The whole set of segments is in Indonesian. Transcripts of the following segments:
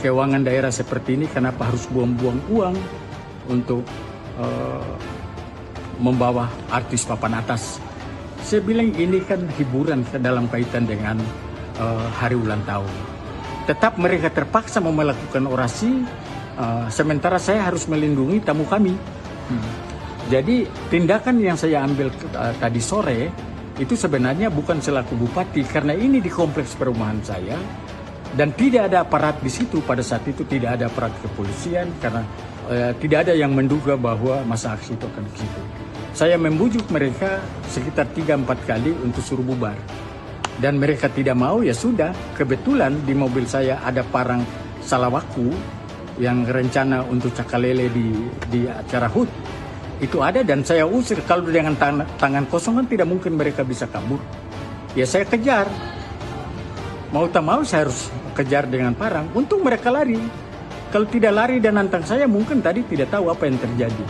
keuangan daerah seperti ini, kenapa harus buang-buang uang untuk membawa artis papan atas? Saya bilang ini kan hiburan dalam kaitan dengan hari ulang tahun. Tetap mereka terpaksa mau melakukan orasi, sementara saya harus melindungi tamu kami. Jadi tindakan yang saya ambil tadi sore itu sebenarnya bukan selaku bupati, karena ini di kompleks perumahan saya dan tidak ada aparat di situ pada saat itu, tidak ada aparat kepolisian karena tidak ada yang menduga bahwa masa aksi itu akan ke situ. Saya membujuk mereka sekitar 3-4 kali untuk suruh bubar. Dan mereka tidak mau, ya sudah. Kebetulan di mobil saya ada parang salawaku yang rencana untuk cakalele di acara HUT. Itu ada dan saya usir. Kalau dengan tangan kosong kan tidak mungkin mereka bisa kabur. Ya saya kejar. Mau tak mau saya harus kejar dengan parang. Untung mereka lari. Kalau tidak lari dan nantang saya, mungkin tadi tidak tahu apa yang terjadi.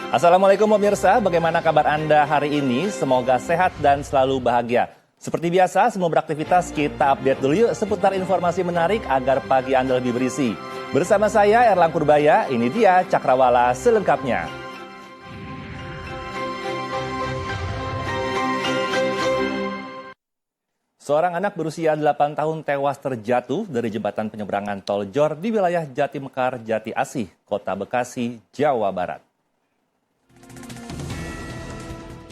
Assalamualaikum pemirsa, bagaimana kabar Anda hari ini? Semoga sehat dan selalu bahagia. Seperti biasa, sebelum beraktivitas kita update dulu yuk seputar informasi menarik agar pagi Anda lebih berisi. Bersama saya Erlang Purbaya, ini dia Cakrawala selengkapnya. Seorang anak berusia 8 tahun tewas terjatuh dari jembatan penyeberangan tol Jor di wilayah Jati Mekar, Jati Asih, Kota Bekasi, Jawa Barat.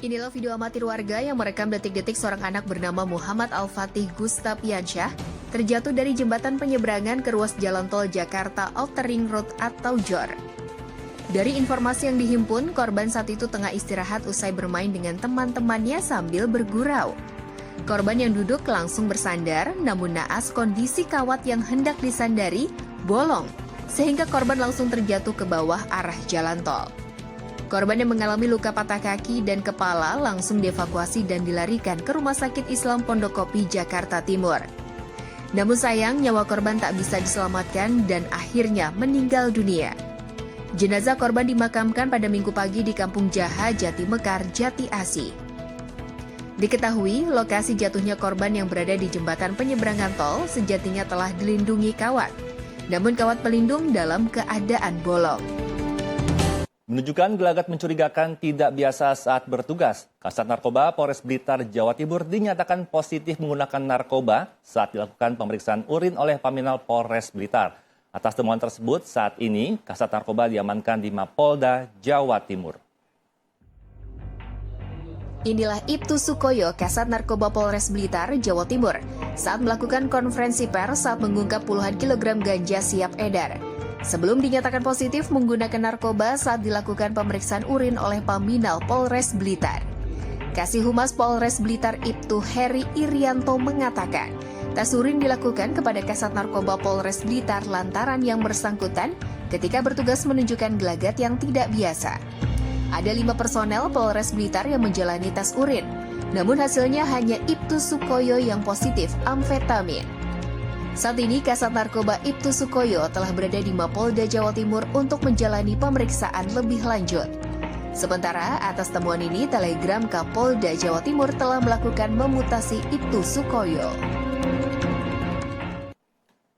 Inilah video amatir warga yang merekam detik-detik seorang anak bernama Muhammad Al-Fatih Gustapiansyah terjatuh dari jembatan penyeberangan ke ruas jalan tol Jakarta Outer Ring Road atau JOR. Dari informasi yang dihimpun, korban saat itu tengah istirahat usai bermain dengan teman-temannya sambil bergurau. Korban yang duduk langsung bersandar, namun naas kondisi kawat yang hendak disandari bolong, sehingga korban langsung terjatuh ke bawah arah jalan tol. Korban yang mengalami luka patah kaki dan kepala langsung dievakuasi dan dilarikan ke Rumah Sakit Islam Pondokopi, Jakarta Timur. Namun sayang, nyawa korban tak bisa diselamatkan dan akhirnya meninggal dunia. Jenazah korban dimakamkan pada Minggu pagi di Kampung Jaha, Jati Mekar, Jati Asih. Diketahui, lokasi jatuhnya korban yang berada di jembatan penyeberangan tol sejatinya telah dilindungi kawat. Namun kawat pelindung dalam keadaan bolong. Menunjukkan gelagat mencurigakan tidak biasa saat bertugas, Kasat Narkoba Polres Blitar, Jawa Timur dinyatakan positif menggunakan narkoba saat dilakukan pemeriksaan urin oleh Paminal Polres Blitar. Atas temuan tersebut, saat ini Kasat Narkoba diamankan di Mapolda, Jawa Timur. Inilah Ibtu Sukoyo, Kasat Narkoba Polres Blitar, Jawa Timur, saat melakukan konferensi pers saat mengungkap puluhan kilogram ganja siap edar. Sebelum dinyatakan positif menggunakan narkoba saat dilakukan pemeriksaan urin oleh Paminal Polres Blitar. Kasih Humas Polres Blitar Ibtu Heri Irianto mengatakan, tes urin dilakukan kepada Kasat Narkoba Polres Blitar lantaran yang bersangkutan ketika bertugas menunjukkan gelagat yang tidak biasa. Ada 5 personel Polres Blitar yang menjalani tes urin, namun hasilnya hanya Ibtu Sukoyo yang positif amfetamin. Saat ini Kasat Narkoba Ibtu Sukoyo telah berada di Mapolda Jawa Timur untuk menjalani pemeriksaan lebih lanjut. Sementara atas temuan ini, Telegram Kapolda Jawa Timur telah melakukan memutasi Ibtu Sukoyo.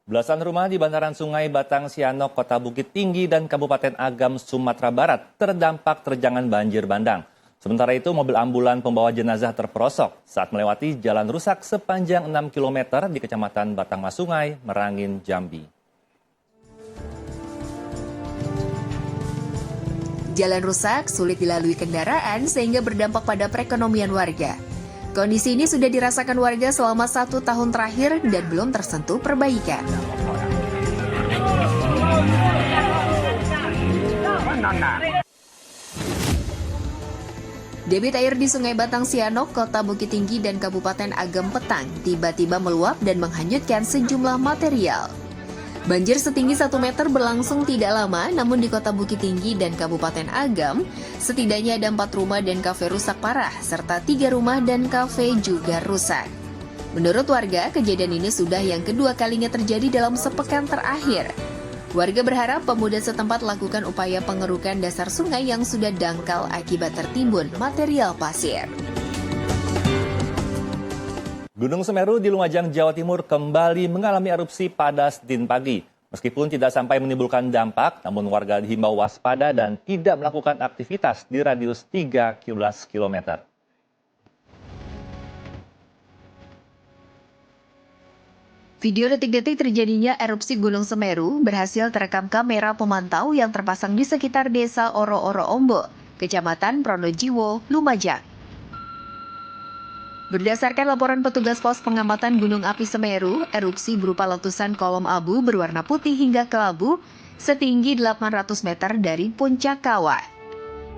Belasan rumah di bantaran Sungai Batang Sianok, Kota Bukit Tinggi dan Kabupaten Agam, Sumatera Barat terdampak terjangan banjir bandang. Sementara itu, mobil ambulan pembawa jenazah terperosok saat melewati jalan rusak sepanjang 6 km di Kecamatan Batang Masungai, Merangin, Jambi. Jalan rusak, sulit dilalui kendaraan sehingga berdampak pada perekonomian warga. Kondisi ini sudah dirasakan warga selama 1 tahun terakhir dan belum tersentuh perbaikan. Debit air di Sungai Batang Sianok, Kota Bukit Tinggi dan Kabupaten Agam Petang tiba-tiba meluap dan menghanyutkan sejumlah material. Banjir setinggi 1 meter berlangsung tidak lama, namun di Kota Bukit Tinggi dan Kabupaten Agam, setidaknya ada 4 rumah dan kafe rusak parah, serta 3 rumah dan kafe juga rusak. Menurut warga, kejadian ini sudah yang kedua kalinya terjadi dalam sepekan terakhir. Warga berharap pemuda setempat lakukan upaya pengerukan dasar sungai yang sudah dangkal akibat tertimbun material pasir. Gunung Semeru di Lumajang, Jawa Timur kembali mengalami erupsi pada Senin pagi. Meskipun tidak sampai menimbulkan dampak, namun warga dihimbau waspada dan tidak melakukan aktivitas di radius 13 km. Video detik-detik terjadinya erupsi Gunung Semeru berhasil terekam kamera pemantau yang terpasang di sekitar desa Oro-Oro Ombo, Kecamatan Pronojiwo, Lumajang. Berdasarkan laporan petugas pos pengamatan Gunung Api Semeru, erupsi berupa letusan kolom abu berwarna putih hingga kelabu setinggi 800 meter dari puncak kawah.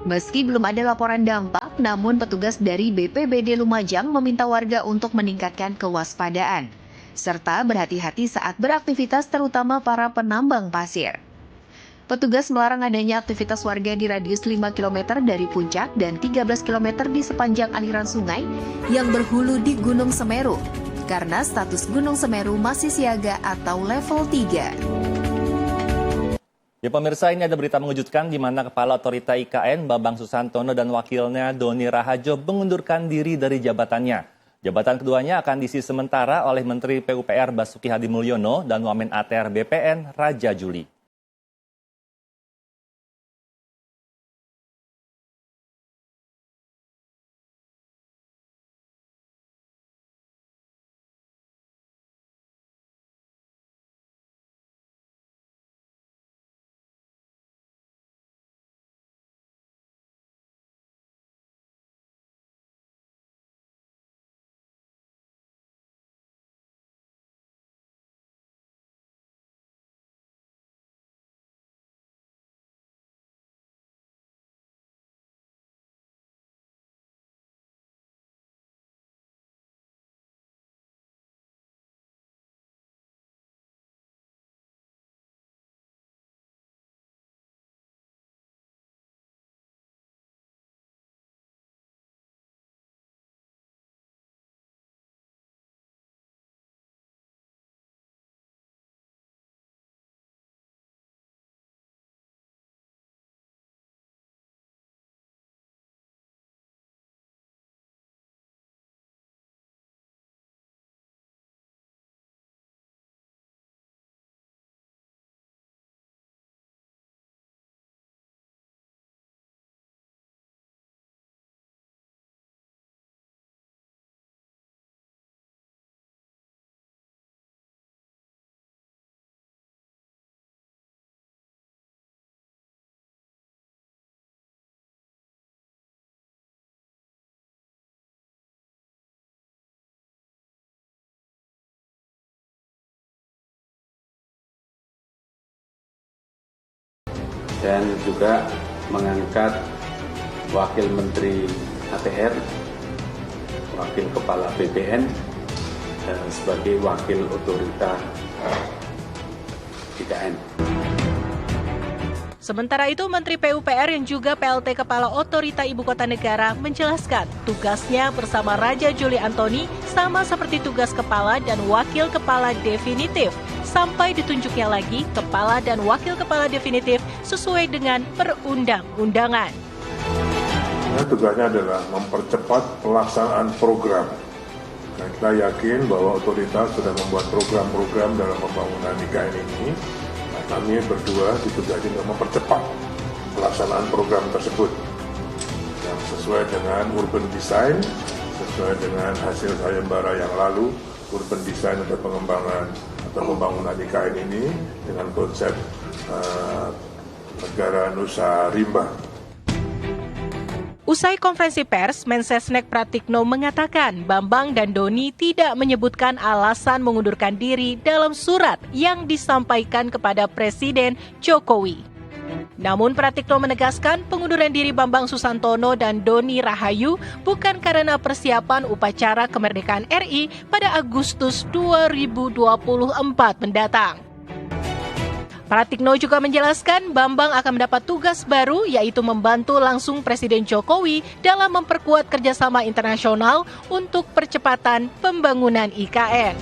Meski belum ada laporan dampak, namun petugas dari BPBD Lumajang meminta warga untuk meningkatkan kewaspadaan, serta berhati-hati saat beraktivitas terutama para penambang pasir. Petugas melarang adanya aktivitas warga di radius 5 km dari puncak dan 13 km di sepanjang aliran sungai yang berhulu di Gunung Semeru, karena status Gunung Semeru masih siaga atau level 3. Ya pemirsa, ini ada berita mengejutkan di mana Kepala Otorita IKN Bambang Susantono dan wakilnya Doni Rahajo mengundurkan diri dari jabatannya. Jabatan keduanya akan diisi sementara oleh Menteri PUPR Basuki Hadimulyono dan Wamen ATR BPN Raja Juli. Dan juga mengangkat Wakil Menteri ATR, Wakil Kepala BPN, dan sebagai Wakil Otorita IKN. Sementara itu, Menteri PUPR yang juga PLT Kepala Otorita Ibu Kota Negara menjelaskan tugasnya bersama Raja Juli Antoni sama seperti tugas Kepala dan Wakil Kepala Definitif, sampai ditunjuknya lagi Kepala dan Wakil Kepala Definitif sesuai dengan perundang-undangan. Tugasnya adalah mempercepat pelaksanaan program. Nah, kita yakin bahwa otoritas sudah membuat program-program dalam pembangunan IKN ini. Nah, kami berdua ditugasi untuk mempercepat pelaksanaan program tersebut yang sesuai dengan urban design, sesuai dengan hasil sayembara yang lalu, urban design untuk pengembangan atau pembangunan IKN ini dengan konsep negara Nusa Rimba. Usai konferensi pers, Mensesnek Pratikno mengatakan Bambang dan Doni tidak menyebutkan alasan mengundurkan diri dalam surat yang disampaikan kepada Presiden Jokowi. Namun Pratikno menegaskan pengunduran diri Bambang Susantono dan Doni Rahayu bukan karena persiapan upacara kemerdekaan RI pada Agustus 2024 mendatang. Pratikno juga menjelaskan Bambang akan mendapat tugas baru, yaitu membantu langsung Presiden Jokowi dalam memperkuat kerjasama internasional untuk percepatan pembangunan IKN.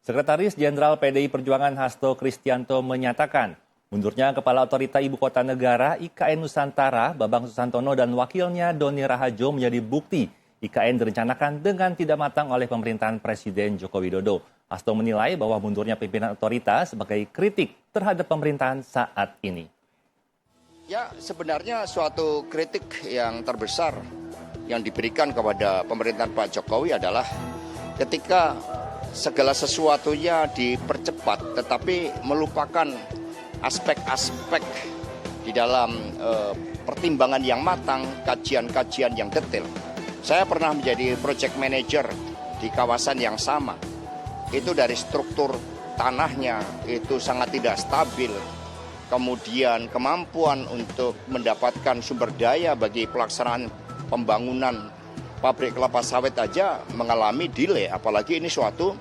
Sekretaris Jenderal PDI Perjuangan Hasto Kristianto menyatakan, mundurnya Kepala Otorita Ibu Kota Negara IKN Nusantara, Bambang Susantono dan wakilnya Doni Rahajo menjadi bukti IKN direncanakan dengan tidak matang oleh pemerintahan Presiden Joko Widodo. Hasto menilai bahwa mundurnya pimpinan otoritas sebagai kritik terhadap pemerintahan saat ini. Ya, sebenarnya suatu kritik yang terbesar yang diberikan kepada pemerintahan Pak Jokowi adalah ketika segala sesuatunya dipercepat tetapi melupakan aspek-aspek di dalam pertimbangan yang matang, kajian-kajian yang detail. Saya pernah menjadi project manager di kawasan yang sama. Itu dari struktur tanahnya itu sangat tidak stabil. Kemudian kemampuan untuk mendapatkan sumber daya bagi pelaksanaan pembangunan pabrik kelapa sawit aja mengalami delay, apalagi ini suatu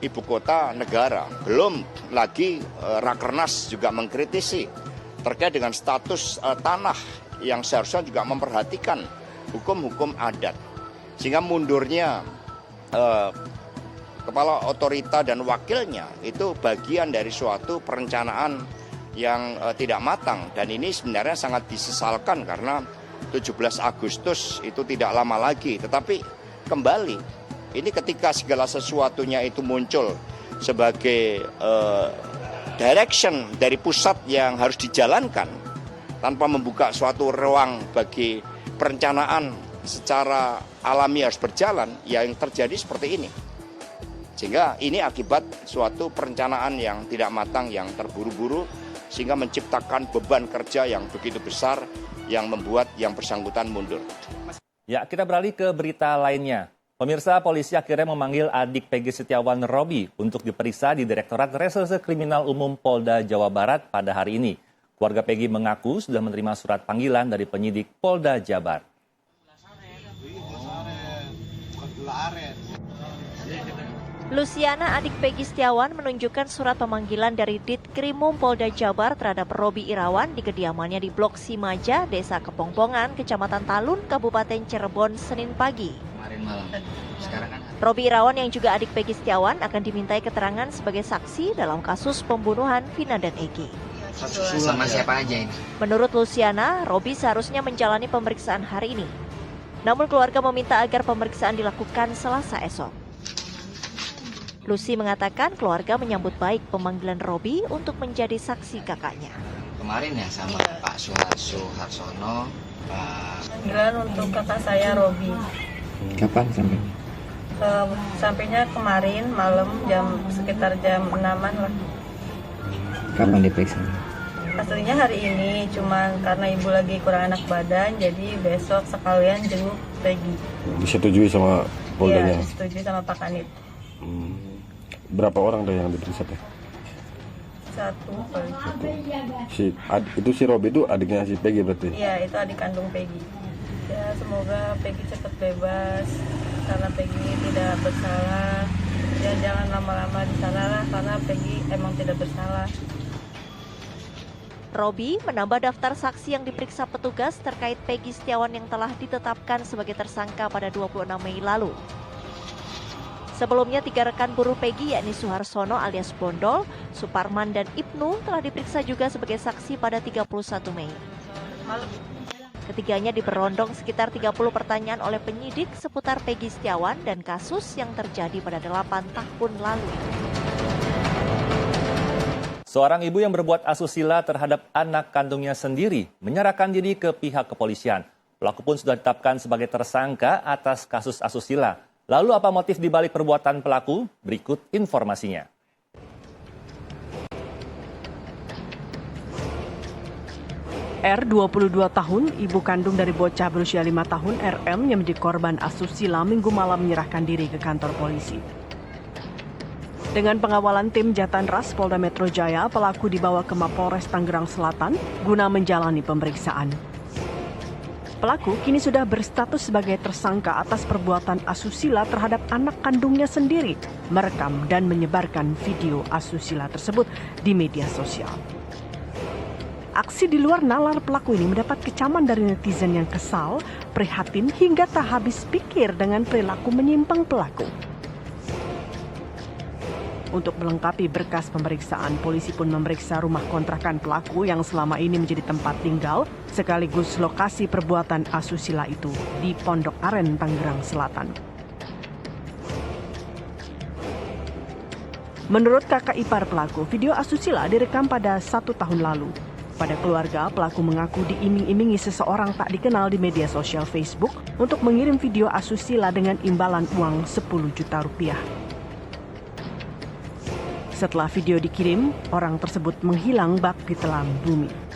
ibu kota negara. Belum lagi Rakernas juga mengkritisi terkait dengan status tanah yang seharusnya juga memperhatikan hukum-hukum adat. Sehingga mundurnya kepala otorita dan wakilnya itu bagian dari suatu perencanaan yang tidak matang. Dan ini sebenarnya sangat disesalkan karena 17 Agustus itu tidak lama lagi. Tetapi kembali, ini ketika segala sesuatunya itu muncul sebagai direction dari pusat yang harus dijalankan tanpa membuka suatu ruang bagi perencanaan secara alami harus berjalan, ya yang terjadi seperti ini. Sehingga ini akibat suatu perencanaan yang tidak matang, yang terburu-buru, sehingga menciptakan beban kerja yang begitu besar yang membuat yang bersangkutan mundur. Ya, kita beralih ke berita lainnya. Pemirsa, polisi akhirnya memanggil adik Peggy Setiawan, Robi, untuk diperiksa di Direktorat Reserse Kriminal Umum Polda Jawa Barat pada hari ini. Keluarga Peggy mengaku sudah menerima surat panggilan dari penyidik Polda Jabar. Luciana, adik Peggy Setiawan, menunjukkan surat pemanggilan dari Ditkrimum Polda Jabar terhadap Robi Irawan di kediamannya di Blok Simaja, Desa Kepongpongan, Kecamatan Talun, Kabupaten Cirebon, Senin pagi. Robi Irawan yang juga adik Peggy Setiawan akan dimintai keterangan sebagai saksi dalam kasus pembunuhan Vina dan Egi. Sama siapa aja ini? Menurut Luciana, Robi seharusnya menjalani pemeriksaan hari ini. Namun keluarga meminta agar pemeriksaan dilakukan Selasa esok. Lucy mengatakan keluarga menyambut baik pemanggilan Robi untuk menjadi saksi kakaknya. Kemarin ya sama Pak Suharsono, Pak... Panggilan untuk kakak saya Robi. Kapan sampai? Sampainya kemarin malam sekitar jam 6-an lah. Kapan diperiksa? Aslinya hari ini, cuma karena ibu lagi kurang enak badan, jadi besok sekalian jenguk Peggy. Disetujui sama Poldanya? Iya, disetujui sama Pak Kanit. Berapa orang ada yang diperiksa teh? Satu. Itu si Robi itu adiknya si Peggy berarti? Iya, itu adik kandung Peggy. Ya, semoga Peggy cepat bebas karena Peggy tidak bersalah. Ya, jangan lama-lama di sana lah karena Peggy emang tidak bersalah. Robi menambah daftar saksi yang diperiksa petugas terkait Peggy Setiawan yang telah ditetapkan sebagai tersangka pada 26 Mei lalu. Sebelumnya 3 rekan buruh Peggy yakni Suharsono alias Bondol, Suparman dan Ibnu telah diperiksa juga sebagai saksi pada 31 Mei. Ketiganya diberondong sekitar 30 pertanyaan oleh penyidik seputar Peggy Setiawan dan kasus yang terjadi pada 8 tahun lalu. Seorang ibu yang berbuat asusila terhadap anak kandungnya sendiri menyerahkan diri ke pihak kepolisian. Pelaku pun sudah ditetapkan sebagai tersangka atas kasus asusila. Lalu apa motif di balik perbuatan pelaku? Berikut informasinya. R, 22 tahun, ibu kandung dari bocah berusia 5 tahun RM yang menjadi korban asusila Minggu malam menyerahkan diri ke kantor polisi. Dengan pengawalan tim Jatanras Polda Metro Jaya, pelaku dibawa ke Mapolres Tangerang Selatan guna menjalani pemeriksaan. Pelaku kini sudah berstatus sebagai tersangka atas perbuatan asusila terhadap anak kandungnya sendiri, merekam dan menyebarkan video asusila tersebut di media sosial. Aksi di luar nalar pelaku ini mendapat kecaman dari netizen yang kesal, prihatin hingga tak habis pikir dengan perilaku menyimpang pelaku. Untuk melengkapi berkas pemeriksaan, polisi pun memeriksa rumah kontrakan pelaku yang selama ini menjadi tempat tinggal, sekaligus lokasi perbuatan asusila itu di Pondok Aren, Tangerang Selatan. Menurut kakak ipar pelaku, video asusila direkam pada 1 tahun lalu. Pada keluarga, pelaku mengaku diiming-imingi seseorang tak dikenal di media sosial Facebook untuk mengirim video asusila dengan imbalan uang 10 juta rupiah. Setelah video dikirim, orang tersebut menghilang bak di telan bumi.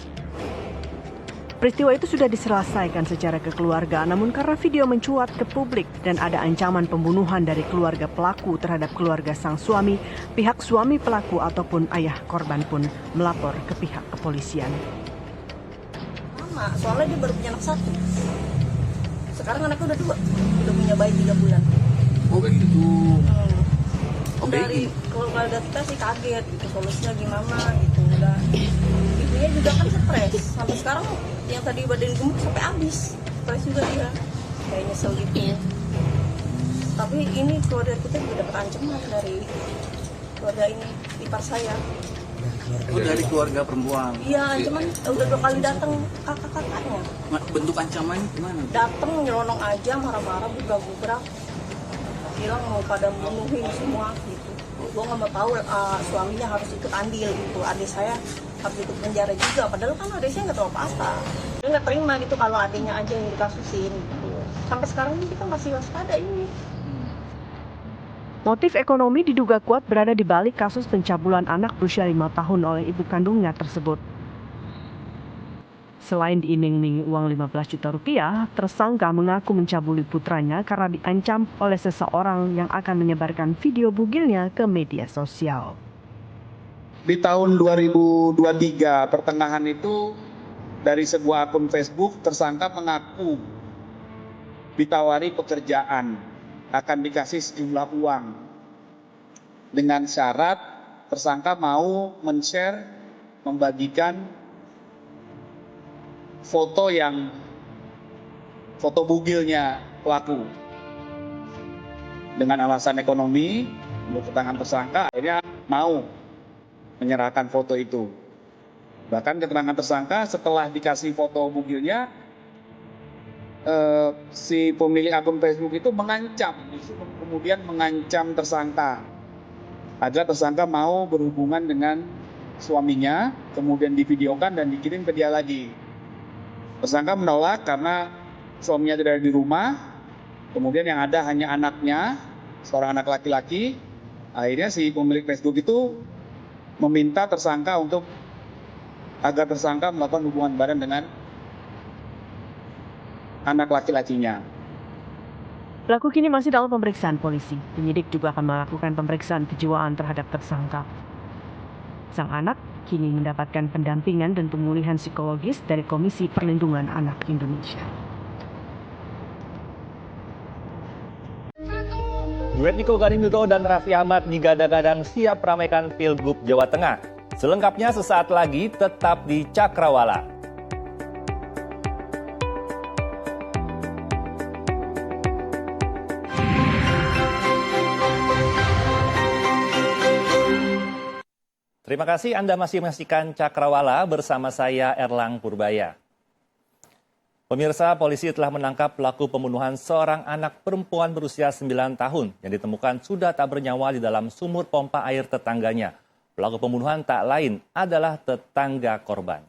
Peristiwa itu sudah diselesaikan secara kekeluargaan, namun karena video mencuat ke publik dan ada ancaman pembunuhan dari keluarga pelaku terhadap keluarga sang suami, pihak suami pelaku ataupun ayah korban pun melapor ke pihak kepolisian. Mama, soalnya dia baru punya anak 1. Sekarang anaknya udah 2, udah punya bayi 3 bulan. Oh begitu. Dari keluarga kita sih kaget gitu, solusinya gimana gitu. Udah ibunya juga kan stres, sampai sekarang yang tadi badan gemuk sampai habis, stres juga dia, kayak nyesel gitu. Tapi ini keluarga kita juga dapat ancaman dari keluarga ini, ipar saya. Oh dari keluarga perempuan. Iya, ancaman udah 2 kali datang kakak-kakaknya. Bentuk ancamannya gimana? Datang nyelonong aja, marah-marah, buka-bubrak, bilang mau pada memenuhi semua gitu. Gue nggak mau tahu suaminya harus ikut andil gitu. Adik saya harus ikut penjara juga. Padahal kan adik saya nggak tahu apa-apa. Dia nggak terima gitu kalau adiknya aja yang dikasusin. Gitu. Sampai sekarang ini kita masih waspada ini. Motif ekonomi diduga kuat berada di balik kasus pencabulan anak berusia 5 tahun oleh ibu kandungnya tersebut. Selain diiming-imingi uang 15 juta rupiah, tersangka mengaku mencabuli putranya karena diancam oleh seseorang yang akan menyebarkan video bugilnya ke media sosial. Di tahun 2023 pertengahan itu dari sebuah akun Facebook, tersangka mengaku ditawari pekerjaan, akan dikasih sejumlah uang. Dengan syarat tersangka mau men-share, membagikan foto bugilnya pelaku. Dengan alasan ekonomi, menurut keterangan tersangka akhirnya mau menyerahkan foto itu. Bahkan keterangan tersangka setelah dikasih foto bugilnya, si pemilik akun Facebook itu mengancam, kemudian mengancam tersangka agar tersangka mau berhubungan dengan suaminya, kemudian divideokan dan dikirim ke dia lagi. Tersangka menolak karena suaminya tidak ada di rumah, kemudian yang ada hanya anaknya, seorang anak laki-laki. Akhirnya si pemilik Facebook itu meminta tersangka agar tersangka melakukan hubungan badan dengan anak laki-lakinya. Pelaku kini masih dalam pemeriksaan polisi. Penyidik juga akan melakukan pemeriksaan kejiwaan terhadap tersangka. Sang anak kini mendapatkan pendampingan dan pemulihan psikologis dari Komisi Perlindungan Anak Indonesia. Duet Niko Ganinuto dan Raffi Ahmad digadang-gadang siap meramaikan Pilgub Jawa Tengah. Selengkapnya sesaat lagi, tetap di Cakrawala. Terima kasih Anda masih menyaksikan Cakrawala bersama saya Erlang Purbaya. Pemirsa, polisi telah menangkap pelaku pembunuhan seorang anak perempuan berusia 9 tahun yang ditemukan sudah tak bernyawa di dalam sumur pompa air tetangganya. Pelaku pembunuhan tak lain adalah tetangga korban.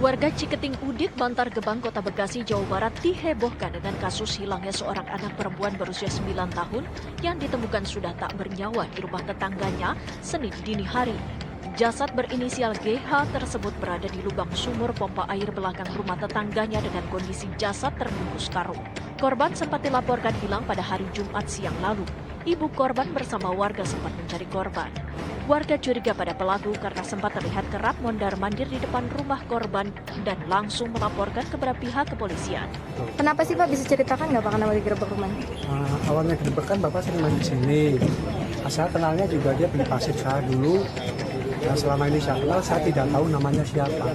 Warga Ciketing Udik, Bantar Gebang, Kota Bekasi, Jawa Barat dihebohkan dengan kasus hilangnya seorang anak perempuan berusia 9 tahun yang ditemukan sudah tak bernyawa di rumah tetangganya Senin dini hari. Jasad berinisial GH tersebut berada di lubang sumur pompa air belakang rumah tetangganya dengan kondisi jasad terbungkus karung. Korban sempat dilaporkan hilang pada hari Jumat siang lalu. Ibu korban bersama warga sempat mencari korban. Warga curiga pada pelaku karena sempat terlihat kerap mondar-mandir di depan rumah korban dan langsung melaporkan kepada pihak kepolisian. Kenapa sih Pak, bisa ceritakan nggak Pak kenapa digerebek rumahnya? Awalnya digerebek kan Bapak sering main di sini. Asal kenalnya juga dia beli pasir saya dulu. Nah, selama ini saya kenal, saya tidak tahu namanya siapa.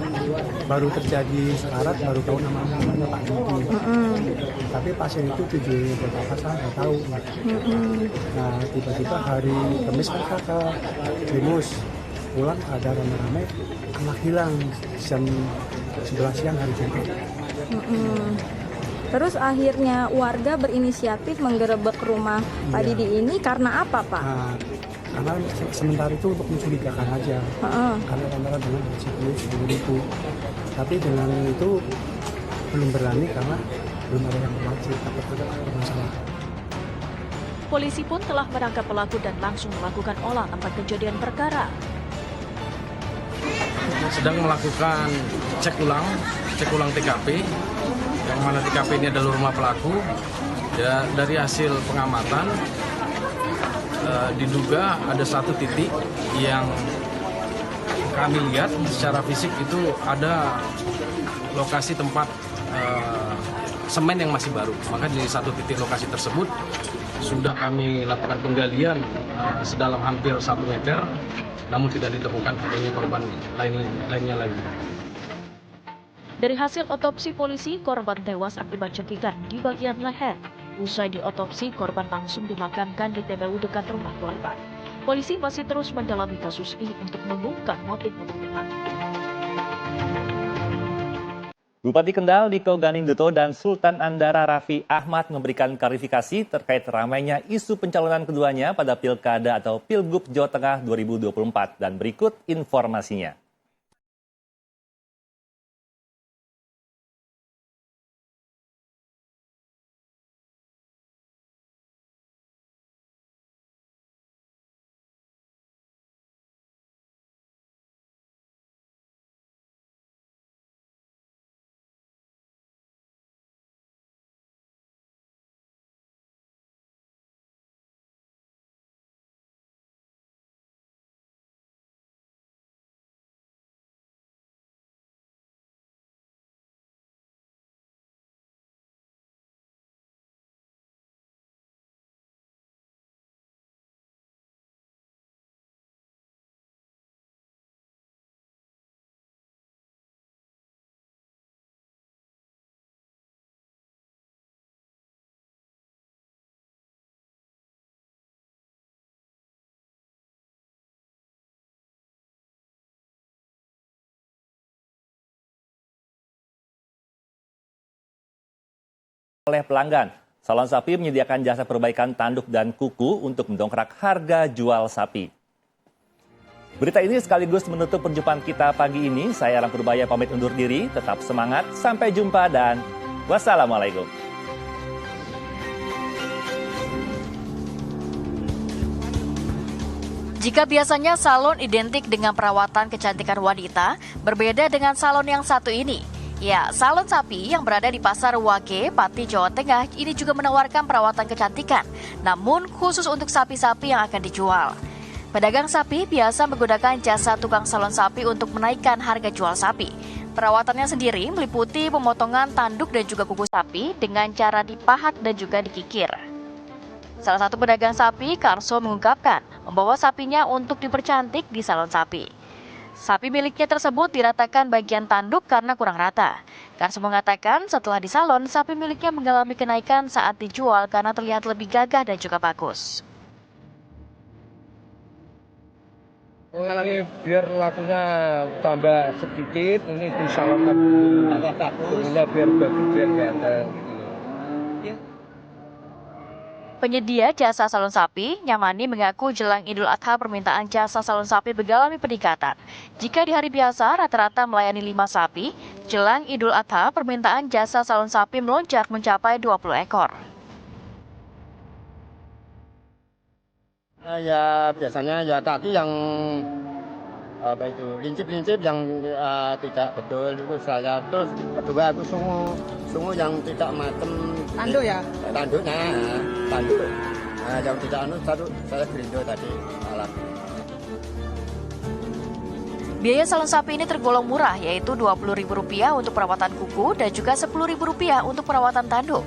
Baru terjadi sekarat, baru tahu namanya Pak Yudi. Tapi pasien itu tujuannya buat apa saya nggak tahu. Nah, tiba-tiba hari Kamis kan saya ke Primus, pulang ada rame-rame anak hilang jam 11 siang hari Jumat. Terus akhirnya warga berinisiatif menggerebek rumah Pak Didi ini karena apa, Pak? Nah, karena sementara itu untuk mencurigakan aja. Karena antara dengan sebelum itu. Tapi dengan itu belum berani karena belum ada yang berwajib takut ada masalah. Polisi pun telah menangkap pelaku dan langsung melakukan olah tempat kejadian perkara. Sedang melakukan cek ulang TKP, yang mana TKP ini adalah rumah pelaku. Ya, dari hasil pengamatan diduga ada satu titik yang kami lihat secara fisik itu ada lokasi tempat semen yang masih baru. Maka di satu titik lokasi tersebut sudah kami lakukan penggalian sedalam hampir 1 meter, namun tidak ditemukan adanya korban lainnya lagi. Dari hasil otopsi polisi, korban tewas akibat cekikan di bagian leher. Usai diotopsi, korban langsung dimakamkan di TPU dekat rumah korban. Polisi masih terus mendalami kasus ini untuk mengungkap motif pembunuhan. Bupati Kendal Niko Ganinduto dan Sultan Andara Raffi Ahmad memberikan klarifikasi terkait ramainya isu pencalonan keduanya pada Pilkada atau Pilgub Jawa Tengah 2024. Dan berikut informasinya. Oleh pelanggan, Salon Sapi menyediakan jasa perbaikan tanduk dan kuku untuk mendongkrak harga jual sapi. Berita ini sekaligus menutup perjumpaan kita pagi ini. Saya Aram Purbaya pamit undur diri, tetap semangat, sampai jumpa dan wassalamualaikum. Jika biasanya salon identik dengan perawatan kecantikan wanita, berbeda dengan salon yang satu ini. Ya, Salon Sapi yang berada di Pasar Wage, Pati, Jawa Tengah ini juga menawarkan perawatan kecantikan, namun khusus untuk sapi-sapi yang akan dijual. Pedagang sapi biasa menggunakan jasa tukang salon sapi untuk menaikkan harga jual sapi. Perawatannya sendiri meliputi pemotongan tanduk dan juga kuku sapi dengan cara dipahat dan juga dikikir. Salah satu pedagang sapi, Karso, mengungkapkan membawa sapinya untuk dipercantik di salon sapi. Sapi miliknya tersebut diratakan bagian tanduk karena kurang rata. Karso mengatakan setelah di salon, sapi miliknya mengalami kenaikan saat dijual karena terlihat lebih gagah dan juga bagus. Ini biar lakunya tambah sedikit, ini di salon dulu, biar bagus, biar ganteng. Penyedia jasa salon sapi, Nyamani, mengaku jelang Idul Adha permintaan jasa salon sapi mengalami peningkatan. Jika di hari biasa rata-rata melayani 5 sapi, jelang Idul Adha permintaan jasa salon sapi melonjak mencapai 20 ekor. Ya biasanya ya tadi yang lincip-lincip yang tidak betul itu saya, terus kedua aku sungguh yang tidak matang tanduk ya, tanduknya tanduk yang tidak saya gerindo tadi malam. Biaya salon sapi ini tergolong murah, yaitu Rp20.000 untuk perawatan kuku dan juga Rp10.000 untuk perawatan tanduk.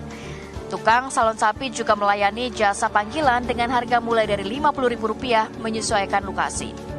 Tukang salon sapi juga melayani jasa panggilan dengan harga mulai dari Rp50.000 menyesuaikan lokasi.